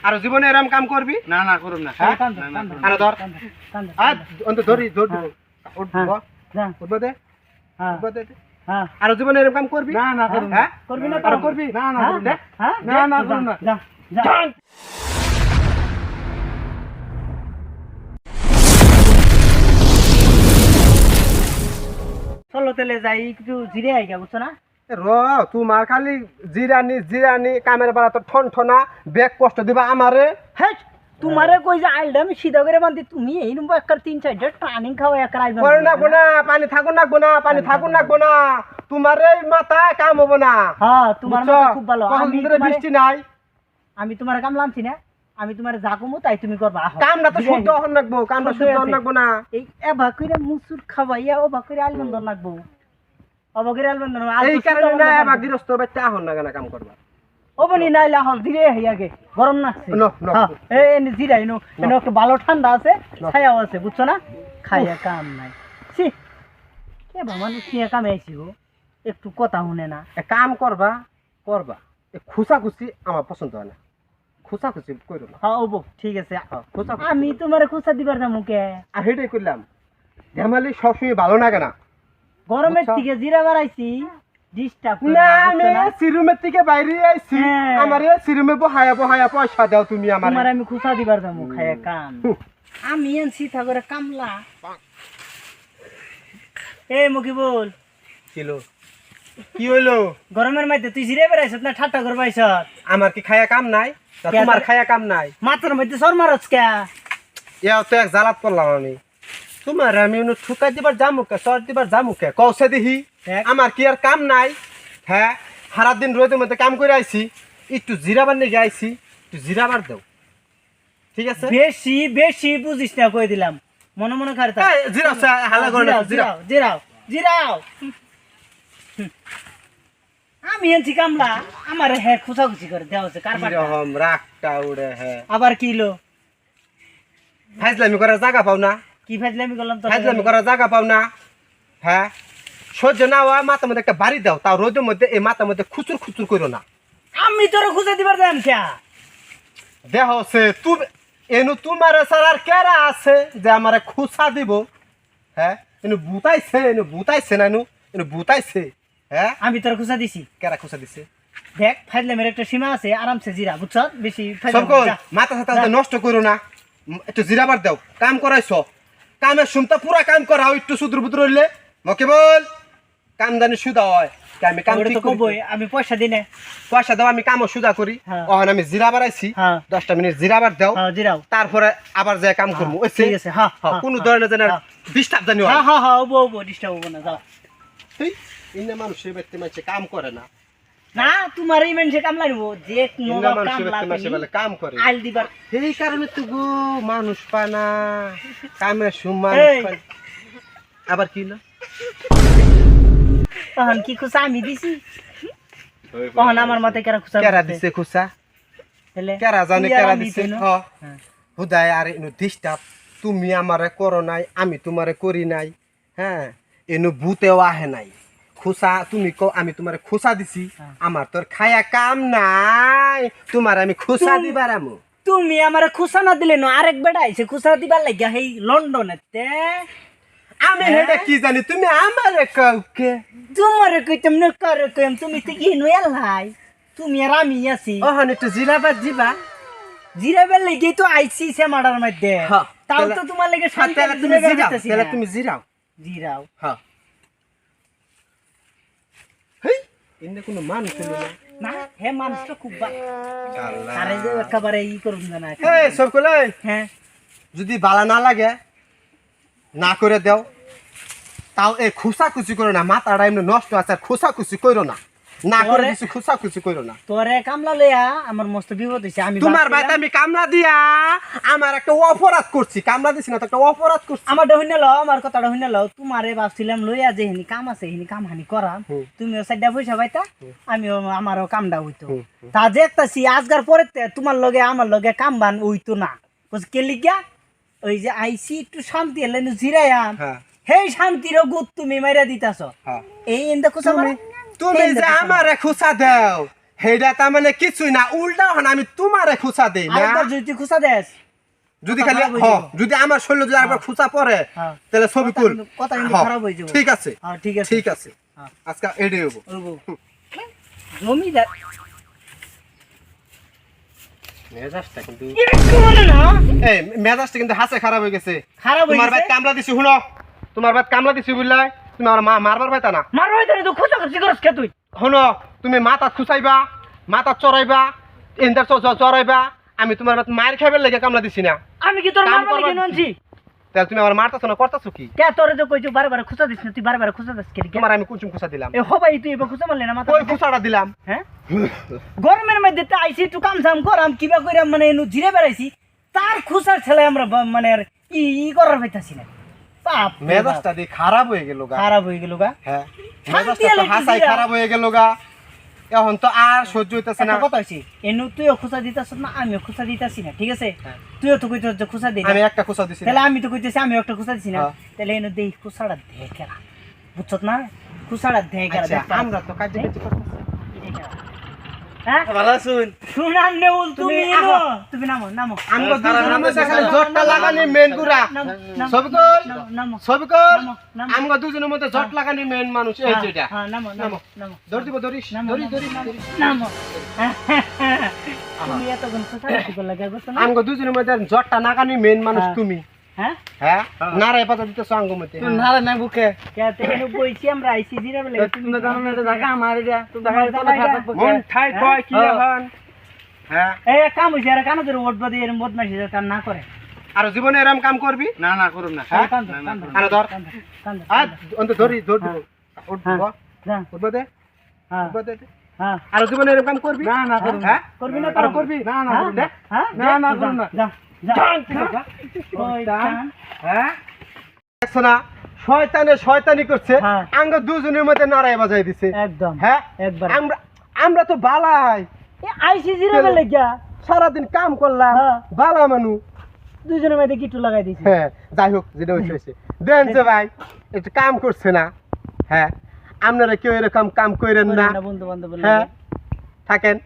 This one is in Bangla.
আর জীবনে এরকম কাম করবি না না করুন না আরে ধর অন্ত ধরি ধর উঠবো যা উঠবো দে হ্যাঁ উঠবো দে হ্যাঁ আর জীবনে এরকম কাম করবি না না করুন হ্যাঁ করবি না আর করবি না না করুন না হ্যাঁ না না করুন না যা যা চলো তেলে যাই একটু জিরে আইগা বুঝছো না র তোমার খালি জিরানি কামের বেলা তো ঠন ঠনা বেগ কষ্ট দিবা আমারে হ্যাঁ তোমারে কই যে আইলটা আমি সিধা করে বান্ধি তুমি এই নম্বর একটা 3-4টা ট্রানিং খাওয়া এক রাইবা করে নাকবো না পানি থাকুন নাকবো না পানি থাকুন নাকবো না তোমার এই মাথা কাম হবো না হ্যাঁ তোমার মাথা খুব ভালো বৃষ্টি নাই আমি তোমার কাম লানছি না আমি তোমার যা কমু তাই তুমি করবা কামটা তো শুদ্ধ হন নাকবো কামটা শুদ্ধ হন নাকবো না এই এবা কইরা মুসুর খাওয়াইয়া ও বাকরে আলবন্ধন লাগবো অবগরে আলবন্ধন এই কারণে না এবা গৃহস্থ বাচ্চা হন না কেন কাম করবা ওবনি নাইলা হল ধীরে হইয়াগে গরম লাগছে নো নো এই জিরাই নো এনো একটু ভালো ঠান্ডা আছে ছায়াও আছে বুঝছো না খাইয়া কাম নাই ছি কে বা মানুষ নিয়ে কামে আইছি গো একটু কথা শুনে না কাম করবা করবা এই খুশি আমার পছন্দ হয় না খুশি কইরো না হ্যাঁ ওবো ঠিক আছে খুশা আমি তোমারে খুশা দিবার যাবো কে আর হেটাই করলাম ধ্যামালি সবসময় ভালো লাগে না গরমের থেকে জিরা বাড়াইছি ডিস্টার্ব না আমি সিরুমের থেকে বাইরে আইছি আমারে সিরুমে বহায়া পয়সা দাও তুমি আমারে তোমার আমি খুশা দিবার যাবো খাইয়া কাম আমি আনছি থাকরে কামলা এই মুখি বল কিলো কি হইলো গরমের মধ্যে তুই জিরে বেড়াইছ না ঠাট্টা করবাইছ আমার কি খায়া কাম নাই না তোমার খায়া কাম নাই মাথার মধ্যে সর মারছ কে ইয়াও তো এক জালাত করলাম আমি তোমার আমি ঠুকাই দিবার জামুকে সর দিবার জামুকে কৌশে দিহি আমার কি আর কাম নাই হ্যাঁ সারা দিন রোদের মধ্যে কাম করে আইছি একটু জিরাবার নিয়ে আইছি একটু জিরাবার দাও ঠিক আছে বেশি বেশি বুঝিস না কই দিলাম মনে মনে খারে থাক জিরাও হালা করে না জিরাও জিরাও জিরাও আমি আনছি কামলা আমার হ্যাঁ খুশাখুশি করে দেওয়া হচ্ছে কারবার কিরকম রাগটা উড়ে হ্যাঁ আবার কিলো ফাইজলামি করার জায়গা পাও না কি ফাজলামি করলাম তো ফাইজলামি করার জায়গা পাও না হ্যাঁ সহ্য না হয় মাথার মধ্যে একটা বাড়ি দাও তাও রোদের মধ্যে এই মাথার মধ্যে খুচুর করো না আমি তোর খুঁজে দিবার যাম কে দেহ সে তুমি এনু তোমার সারার কেরা আছে যে আমারে খুসা দিব হ্যাঁ এনু বুতাইছে না এনু বুতাইছে হ্যাঁ আমি তোর খুঁজা দিছি কেরা খুসা দিছে দেখ ফাজলামের একটা সীমা আছে আরামসে জিরা বুঝছ বেশি সকল মাথা সাথে নষ্ট করো না একটু জিরাবার দাও কাম করাইছো কামের সুমতা পুরা কাম করাও একটু সুদ্র বুদ্র হইলে মকে বল কাম জানি সুদা হয় আমি কাম ঠিক কবই আমি পয়সা দিনে পয়সা দাও আমি কামও সুদা করি হ্যাঁ। ওখানে আমি জিরাবার আইছি হ্যাঁ 10টা মিনিট জিরাবার দাও হ্যাঁ জিরাও তারপরে আবার যায় কাম করবো ঠিক আছে হ্যাঁ কোনো ধরনের যেন ডিস্টার্ব জানি হয় হ্যাঁ হ্যাঁ হ্যাঁ ওবো ওবো ডিস্টার্ব হবো না যাও ইন্না মানুষের ব্যক্তি মাঝে কাম করে না না তোমার এই মানুষে কাম লাগবো যে ইন্না কাম মানুষের ব্যক্তি মাঝে বলে কাম করে আইল দিবার এই কারণে তো গো মানুষ পানা কামের সুমান আবার কি না তখন কি খুশা আমি দিছি তখন আমার মাথায় কেরা খুশা কেরা দিছে খুসা তাহলে কেরা জানে কেরা দিছে হ্যাঁ হুদায় আর এনু ডিস্টার্ব তুমি আমারে করো নাই আমি তোমারে করি নাই হ্যাঁ এনু ভূতেও আহে নাই খুসা তুমি কো আমি তোমারে খুসা দিছি আমার তোর খায়া কাম নাই তোমার আমি খুসা দিবার আমু তুমি আমারে খুশা না দিলে না আরেক বেটা আইছে খুশা দিবার লাগিয়া হেই লন্ডনেতে আমি হেডা কি জানি তুমি আমারে কাউকে তোমারে কইতাম না করে কইম তুমি তো ইনু এলাই তুমি আর আমি আছি ওহন একটু জিরাবাদ দিবা জিরাবেল লাগি তো আইছি সে মাডার মধ্যে তাও তো তোমার লাগে শান্তি তাহলে তুমি জিরাও তাহলে তুমি জিরাও জিরাও হ্যাঁ হেই ইন্নে কোনো মানুষ হলো না না হে মানুষটা খুব আরে যে একেবারে ই করুন না এই সকলে হ্যাঁ যদি ভালো না লাগে না করে দাও তাও এই খুশি করো না মাথাটা এমনি নষ্ট আছে খুশি করো না না করে কিছু খুশি করো না তোরে কামলা লইয়া আমার মস্ত বিপদ হইছে আমি তোমার ভাইতে আমি কামলা দিয়া আমার একটা অপরাধ করছি কামলা দিছি না তো একটা অপরাধ করছি আমার হইনা লও আমার কথাটা হইনা লও তোমারে ভাবছিলাম লইয়া যে হিনি কাম আছে হিনি কাম হানি করাম তুমিও সাইডা পয়সা পাইতা আমিও আমারও কামডা হইতো তা দেখতাছি আজকার পরে তোমার লগে আমার লগে কাম বান হইতো না বুঝ কে লিগা ওই যে আইসি একটু শান্তি এলে জিরায়াম হেই শান্তির গুত তুমি মাইরা দিতাছ এই এন্দা কুসা মানে তুমি যে আমারে খুশা দাও হেডা তার মানে কিছুই না, উল্টা হন আমি তোমারে খুচা দেই না। আরেকবার যদি তুই খুঁচা দেস যদি কথা খালি খারাপ হয়ে যাবে। যদি আমার শরীরে যদি আরেকবার খুচা পড়ে হ্যাঁ। তাহলে ছবি কথা তুল। কিন্তু- কথা কিন্তু হ্যাঁ, খারাপ হয়ে যাবে। ঠিক আছে হ্যাঁ, ঠিক আছে। ঠিক আছে হ্যাঁ। আজকে এডে হবো। ওগো। জমিদার মেজাজটা কিন্তু একটু মানে না এই মেজাজটা কিন্তু হাসে খারাপ হয়ে গেছে। খারাপ হয়ে তোমার ভাই গেছে কামলা দিছি, শুনো তোমার ভাই কামলা দিছি বুঝলাই, তুমি আমার মা মারবার পাইতা না। মারবাই তো তুই খুঁজা খুঁজি করস কে তুই শুনো তুমি মাথা খুচাইবা, মাথা চড়াইবা, ইন্টার চড়াইবা, আমি তোমার ভাই মায়ের খাইবার লেগে কামলা দিছি না। আমি কি তোর কাম মারবা করবার লাগি ননছি তাহলে তুমি আমার মারতাছো না, করতাছো কি? কে তোরে যে কইছো বারে বারে খুঁজা দিস না তুই বারে বারে খুঁজা দিস কে তোমার আমি কুচুম খুচা দিলাম, এ হবাই তুই এবার খুঁজা মারলি না মাথা কই খুচাটা দিলাম? হ্যাঁ গরমের মধ্যে তো আইছি একটু কাম সাম করাম কিবা কইরাম মানে এনু জিরে বেড়াইছি তার খুশার ছেলে আমরা মানে আর ই করার পাইতাছি না বাপ রে বাপ। মেজাজটা দিয়ে খারাপ হয়ে গেল গা। খারাপ হয়ে গেল গা হ্যাঁ শান্তি মেজাজটা তো এলো হাসাই কিছুটা। খারাপ হয়ে গেল গা। এখন তো আর সহ্য হইতেছে না। একটা কথা হইছে এনু তুইও খুশা দিতাছ না আমিও খুশা দিতাছি না ঠিক আছে হ্যাঁ। তুইও তো কইতেছ যে খুশা দিই আমি একটা খুচা দিছি না। তাহলে আমি তো কইতেছি আমিও একটা খুশা দিছি না হ্যাঁ। তাহলে এনু দেই খুশাটা দেখেরা বুঝছত না খুশাটা দেখেরা আচ্ছা, আমরা তো কাজে কাজে করতেছি। হ্যাঁ ভালো শুন শুনান নেউল তুমি তুমি এনো আহো। তুমি নামো নামো আমগো সারা দুজনের নামে মধ্যে সারা খালি জটটা লাগানি মেন গুড়া। নামো, নামো, সবিকল নামো, নামো। সবিকল নামো, নামো। আমগো দুজনের মধ্যে জট লাগানি মেন মানুষ এই যে এটা। হ্যাঁ নামো নামো নামো ধর দিব ধরিস নামো, ধরি নামো, ধরি নামো, ধরি। নামো। তুমি এতক্ষণ খুশালাখি করলে কে বুঝছো না? আমগো দুজনের মধ্যে জটটা লাগানি মেন মানুষ হ্যাঁ। তুমি। হ্যাঁ? হ্যাঁ নারায় পাতা দিতেছ আঙ্গ মধ্যে। তুই নারে না বুকে কে তো এখানে বইছি আমরা আইছি জিরা বেলে। তুমি জানো না এটা জায়গা আমার এটা তুমি দেখা তোমার তো জায়গা খারাপ মন ঠাই কয় কি হ্যাঁ। এখন? হ্যাঁ এই এক কাম হইছে আর কানো ধরে ওটবা দিয়ে এরম বদমাইশি যাতে আর না করে। আর জীবনে এরম কাম করবি? না না করুন না হ্যাঁ? কান ধর, কান ধর, আরে ধর। কান ধর, কান ধর, আর কান ধর। অন্ত ধরি ধর হ্যাঁ। উঠবো যা, উঠবো দে হ্যাঁ, উঠবো দে। হ্যাঁ। আর জীবনে এরম কাম করবি? না না করুন না হ্যাঁ করবি না আর তো? করবি? না না হ্যাঁ? করুন না হ্যাঁ? না, না, যা, করুন না। যা, যা। জান থেকে যা। শয়তান। হ্যাঁ দেখছো না শয়তানে শয়তানি করছে, হ্যাঁ। আঙ্গ দুজনের মধ্যে নারায় বাজাই দিছে। একদম হ্যাঁ একবার আমরা আমরা তো বালাই আইসি জিরা বেলে গিয়া সারাদিন কাম করলাম, হ্যাঁ। বালা মানুষ। দুজনের মধ্যে কিটু লাগাই দিছি হ্যাঁ যাই হোক যেটা হয়েছে দেন যে ভাই একটু কাম করছে না। হ্যাঁ আপনারা কেউ এরকম কাম করেন না। বন্ধু বান্ধব হ্যাঁ থাকেন।